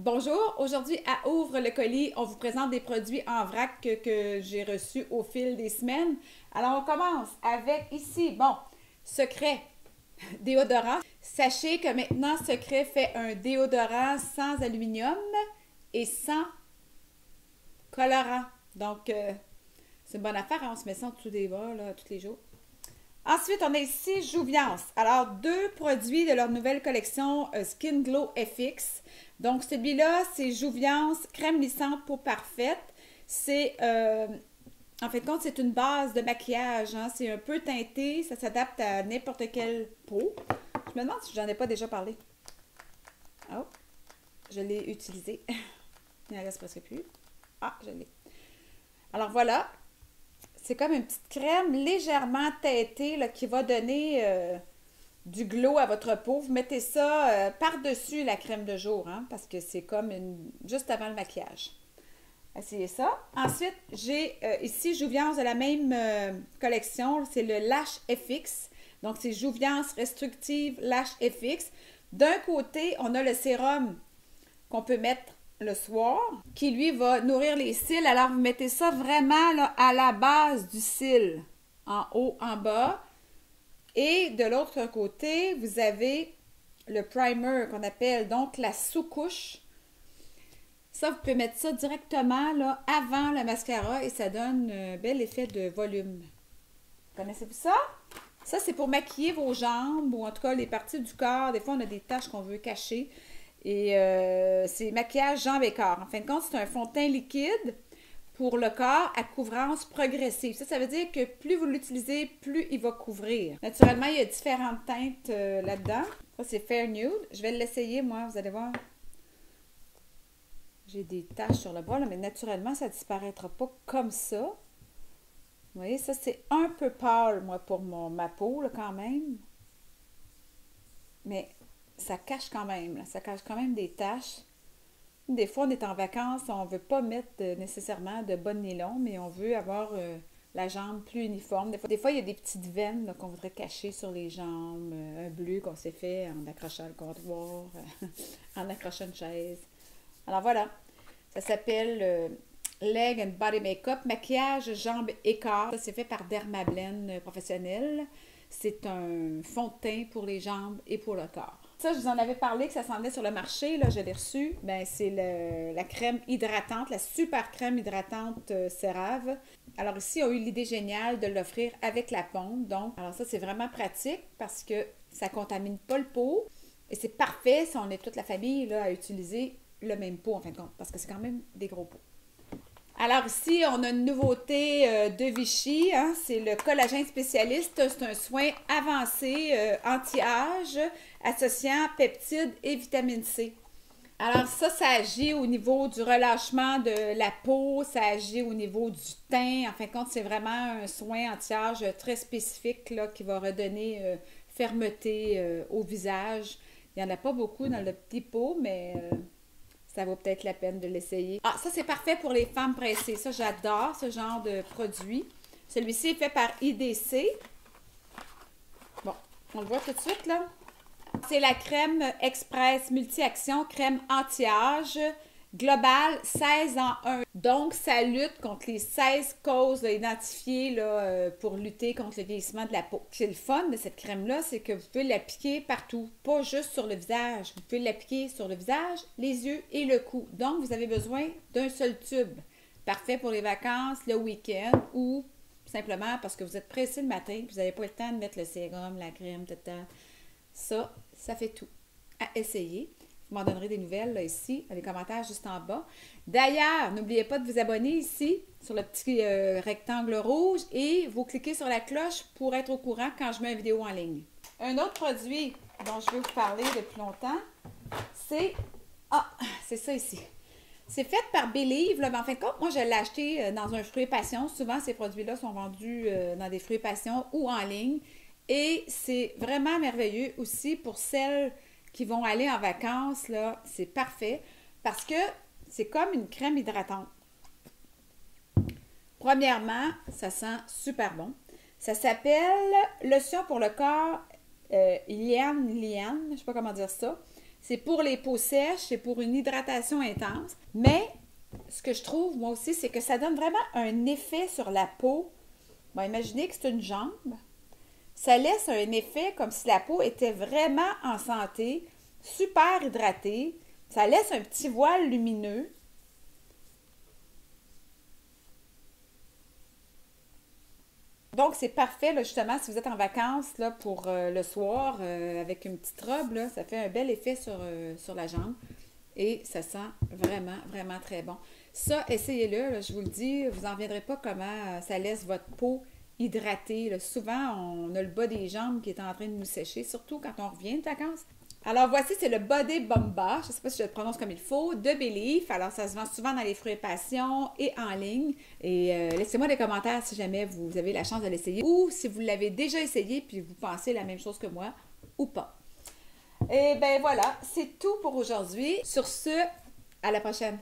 Bonjour, aujourd'hui à Ouvre le colis, on vous présente des produits en vrac que j'ai reçus au fil des semaines. Alors on commence avec ici, bon, Secret déodorant. Sachez que maintenant Secret fait un déodorant sans aluminium et sans colorant. Donc c'est une bonne affaire, hein? On se met ça en dessous des bras là, tous les jours. Ensuite, on a ici Jouviance. Alors, deux produits de leur nouvelle collection Skin Glow FX. Donc, celui-là, c'est Jouviance Crème lissante peau parfaite. C'est, en fait, compte, c'est une base de maquillage. Hein. C'est un peu teinté. Ça s'adapte à n'importe quelle peau. Je me demande si j'en ai pas déjà parlé. Oh, je l'ai utilisé. Il n'en reste presque plus. Ah, je l'ai. Alors, voilà. C'est comme une petite crème légèrement teintée là, qui va donner du glow à votre peau. Vous mettez ça par-dessus la crème de jour, hein, parce que c'est comme juste avant le maquillage. Essayez ça. Ensuite, j'ai ici Jouviance de la même collection. C'est le Lash FX. Donc, c'est Jouviance Restrictive Lash FX. D'un côté, on a le sérum qu'on peut mettre le soir, qui lui va nourrir les cils. Alors, vous mettez ça vraiment là, à la base du cil, en haut, en bas. Et de l'autre côté, vous avez le primer qu'on appelle donc la sous-couche. Ça, vous pouvez mettre ça directement là, avant le mascara et ça donne un bel effet de volume. Connaissez-vous ça? Ça, c'est pour maquiller vos jambes ou en tout cas les parties du corps. Des fois, on a des taches qu'on veut cacher. Et c'est maquillage jambes et corps. En fin de compte, c'est un fond de teint liquide pour le corps à couvrance progressive. Ça veut dire que plus vous l'utilisez, plus il va couvrir. Naturellement, il y a différentes teintes là-dedans. Ça, c'est Fair Nude. Je vais l'essayer, moi, vous allez voir. J'ai des taches sur le bras, là, mais naturellement, ça ne disparaîtra pas comme ça. Vous voyez, ça, c'est un peu pâle, moi, pour ma peau, là, quand même. Mais ça cache quand même, là. Ça cache quand même des taches. Des fois, on est en vacances, on ne veut pas mettre nécessairement de bas de nylon, mais on veut avoir la jambe plus uniforme. Des fois il y a des petites veines qu'on voudrait cacher sur les jambes, un bleu qu'on s'est fait en accrochant le comptoir, en accrochant une chaise. Alors voilà, ça s'appelle Leg and Body Makeup, maquillage, jambes et corps. Ça, c'est fait par Dermablend professionnel. C'est un fond de teint pour les jambes et pour le corps. Ça, je vous en avais parlé que ça s'en venait sur le marché. Là, je l'ai reçu. Ben, c'est la crème hydratante, la super crème hydratante CeraVe. Alors ici, on a eu l'idée géniale de l'offrir avec la pompe. Donc, alors ça, c'est vraiment pratique parce que ça ne contamine pas le pot. Et c'est parfait si on est toute la famille là, à utiliser le même pot, en fin de compte, parce que c'est quand même des gros pots. Alors ici, on a une nouveauté de Vichy, hein, c'est le collagène spécialiste. C'est un soin avancé anti-âge associant peptides et vitamine C. Alors ça agit au niveau du relâchement de la peau, ça agit au niveau du teint. En fin de compte, c'est vraiment un soin anti-âge très spécifique là, qui va redonner fermeté au visage. Il n'y en a pas beaucoup dans le petit pot, mais ça vaut peut-être la peine de l'essayer. Ah, ça, c'est parfait pour les femmes pressées. Ça, j'adore ce genre de produit. Celui-ci est fait par IDC. Bon, on le voit tout de suite, là. C'est la crème Express Multi-Action, crème anti-âge globale 16 en 1. Donc, ça lutte contre les 16 causes identifiées là, pour lutter contre le vieillissement de la peau. C'est le fun de cette crème-là, c'est que vous pouvez l'appliquer partout, pas juste sur le visage. Vous pouvez l'appliquer sur le visage, les yeux et le cou. Donc, vous avez besoin d'un seul tube. Parfait pour les vacances, le week-end ou simplement parce que vous êtes pressé le matin et vous n'avez pas le temps de mettre le sérum, la crème, ça fait tout. À essayer. Vous m'en donnerez des nouvelles là, ici, dans les commentaires juste en bas. D'ailleurs, n'oubliez pas de vous abonner ici, sur le petit rectangle rouge, et vous cliquez sur la cloche pour être au courant quand je mets une vidéo en ligne. Un autre produit dont je veux vous parler depuis longtemps, c'est... Ah, c'est ça ici. C'est fait par Believe, là, mais en fin de compte, moi, je l'ai acheté dans un Fruits et Passion. Souvent, ces produits-là sont vendus dans des Fruits et Passion ou en ligne. Et c'est vraiment merveilleux aussi pour celles qui vont aller en vacances, là, c'est parfait parce que c'est comme une crème hydratante. Premièrement, ça sent super bon. Ça s'appelle Lotion pour le corps Liane, je ne sais pas comment dire ça. C'est pour les peaux sèches, c'est pour une hydratation intense. Mais ce que je trouve, moi aussi, c'est que ça donne vraiment un effet sur la peau. Bon, imaginez que c'est une jambe. Ça laisse un effet comme si la peau était vraiment en santé, super hydratée. Ça laisse un petit voile lumineux. Donc, c'est parfait, là, justement, si vous êtes en vacances là, pour le soir avec une petite robe, là, ça fait un bel effet sur la jambe et ça sent vraiment, vraiment très bon. Ça, essayez-le, là, je vous le dis, vous n'en reviendrez pas comment ça laisse votre peau hydratée. Là. Souvent, on a le bas des jambes qui est en train de nous sécher, surtout quand on revient de vacances. Alors voici, c'est le Body Bomba, je ne sais pas si je le prononce comme il faut, de Belief. Alors ça se vend souvent dans les fruits et passions et en ligne. Et laissez-moi des commentaires si jamais vous avez la chance de l'essayer ou si vous l'avez déjà essayé puis vous pensez la même chose que moi ou pas. Et ben voilà, c'est tout pour aujourd'hui. Sur ce, à la prochaine.